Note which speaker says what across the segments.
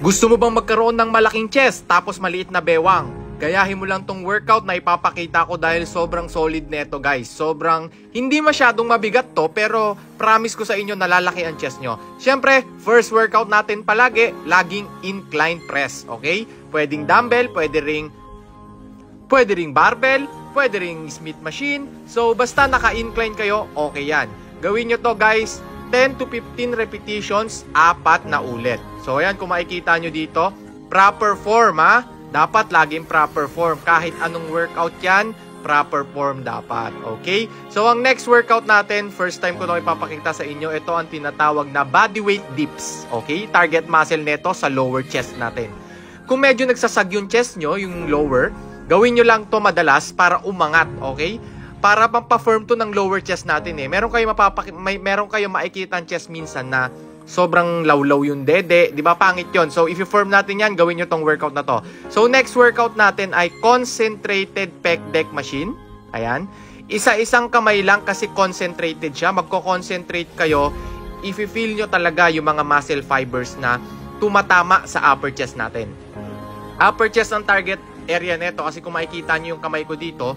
Speaker 1: Gusto mo bang magkaroon ng malaking chest tapos maliit na bewang? Gayahin mo lang tong workout na ipapakita ko dahil sobrang solid neto guys. Sobrang hindi masyadong mabigat to pero promise ko sa inyo na lalaki ang chest nyo. Siyempre, first workout natin palagi, laging incline press. Okay? Pwedeng dumbbell, pwede ring barbell, pwede ring Smith machine. So basta naka-incline kayo, okay yan. Gawin nyo to guys, 10 to 15 repetitions, 4 na ulit. So ayan, kung makikita nyo dito, proper form ha. Dapat laging proper form. Kahit anong workout yan, proper form dapat. Okay? So ang next workout natin, first time ko na ipapakita sa inyo, ito ang tinatawag na bodyweight dips. Okay? Target muscle neto sa lower chest natin. Kung medyo nagsasag yung chest nyo, yung lower, gawin nyo lang to madalas para umangat. Okay? Para pampafirm to ng lower chest natin eh. Meron kayo makikita ang chest minsan na sobrang lawlaw yung dede, di ba? Pangit yon. So if you form natin yan, gawin nyo tong workout na to. So next workout natin ay concentrated pec deck machine. Ayan. Isa-isang kamay lang kasi concentrated siya. Magko-concentrate kayo if you feel nyo talaga yung mga muscle fibers na tumatama sa upper chest natin. Upper chest ang target area neto kasi kung makikita nyo yung kamay ko dito,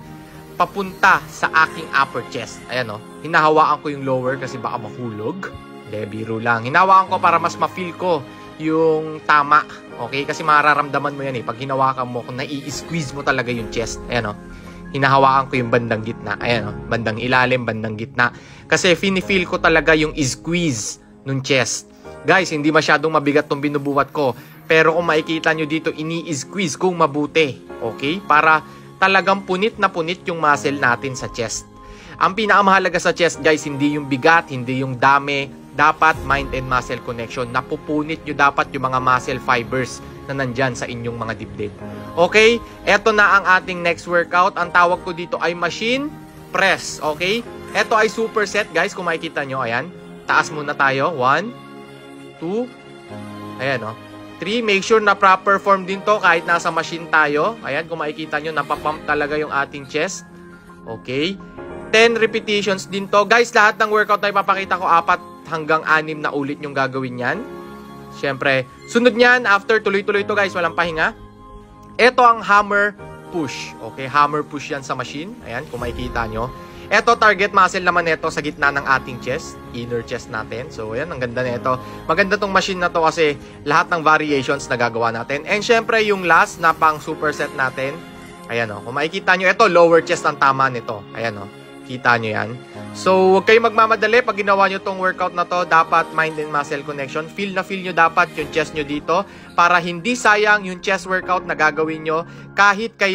Speaker 1: papunta sa aking upper chest. Ayan o. Hinahawaan ko yung lower kasi baka mahulog. Biro lang. Hinawaan ko para mas ma-feel ko yung tama. Okay? Kasi mararamdaman mo yan eh. Pag hinawakan mo, kung nai-squeeze mo talaga yung chest. Ayan o. Hinahawaan ko yung bandang gitna. Ayan o. Bandang ilalim, bandang gitna. Kasi feel ko talaga yung squeeze ng chest. Guys, hindi masyadong mabigat tong binubuhat ko. Pero kung makikita nyo dito, ini-squeeze kung mabuti. Okay? Para talagang punit na punit yung muscle natin sa chest. Ang pinakamahalaga sa chest guys, hindi yung bigat, hindi yung dami, dapat mind and muscle connection. Napupunit nyo dapat yung mga muscle fibers na nandyan sa inyong mga dibdib. Okay, eto na ang ating next workout. Ang tawag ko dito ay machine press. Okay, eto ay superset guys, kung makikita nyo, ayan. Taas muna tayo, 1, 2, ayan o. 3, make sure na proper form din to kahit nasa machine tayo. Ayan, kung makikita nyo, napapump talaga yung ating chest. Okay. 10 repetitions din to. Guys, lahat ng workout na ipapakita ko, 4 hanggang 6 na ulit yung gagawin yan. Siyempre, sunod nyan, after tuloy-tuloy to guys, walang pahinga. Ito ang hammer push. Okay, hammer push yan sa machine. Ayan, kung makikita nyo. Ito, target muscle naman ito sa gitna ng ating chest, inner chest natin. So, ayan, ang ganda nito. Maganda tong machine na to kasi lahat ng variations na gagawa natin. And syempre, yung last na pang superset natin, ayan o, kung makikita nyo, ito, lower chest ang tama nito. Ayan o, kita nyo yan. So, huwag kayong magmamadali. Pag ginawa nyo tong workout na to, dapat mind and muscle connection. Feel na feel nyo dapat yung chest nyo dito para hindi sayang yung chest workout na gagawin nyo kahit kailan.